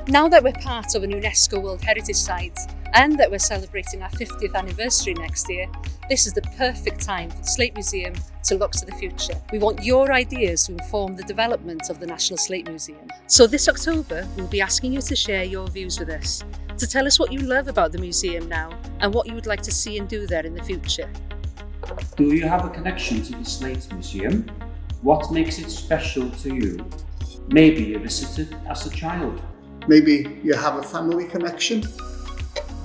Now that we're part of an UNESCO World Heritage Site and that we're celebrating our 50th anniversary next year, this is the perfect time for the Slate Museum to look to the future. We want your ideas to inform the development of the National Slate Museum. So this October, we'll be asking you to share your views with us, to tell us what you love about the museum now and what you would like to see and do there in the future. Do you have a connection to the Slate Museum? What makes it special to you? Maybe you visited as a child. Maybe you have a family connection.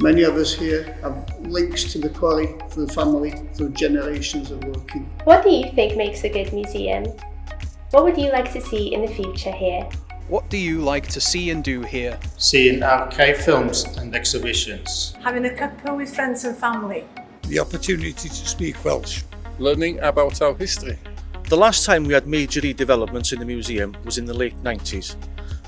Many of us here have links to the quarry through family, through generations of working. What do you think makes a good museum? What would you like to see in the future here? What do you like to see and do here? Seeing archive films and exhibitions. Having a cuppa with friends and family. The opportunity to speak Welsh. Learning about our history. The last time we had major redevelopments in the museum was in the late 90s.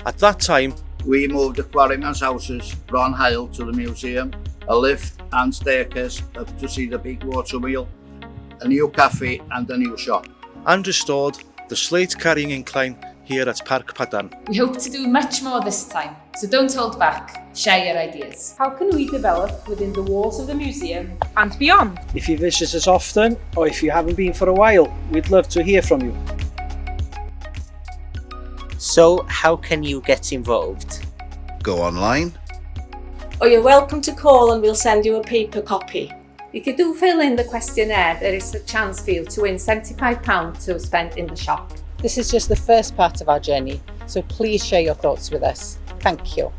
At that time, we moved the quarrymen's houses from Hyle to the museum, a lift and staircase up to see the big water wheel, a new cafe and a new shop. And restored the slate carrying incline here at Parc Padarn. We hope to do much more this time, so don't hold back, share your ideas. How can we develop within the walls of the museum and beyond? If you visit us often, or if you haven't been for a while, we'd love to hear from you. So, how can you get involved? Go online. Or you're welcome to call and we'll send you a paper copy. If you do fill in the questionnaire, there is a chance for you to win £75 to spend in the shop. This is just the first part of our journey, so please share your thoughts with us. Thank you.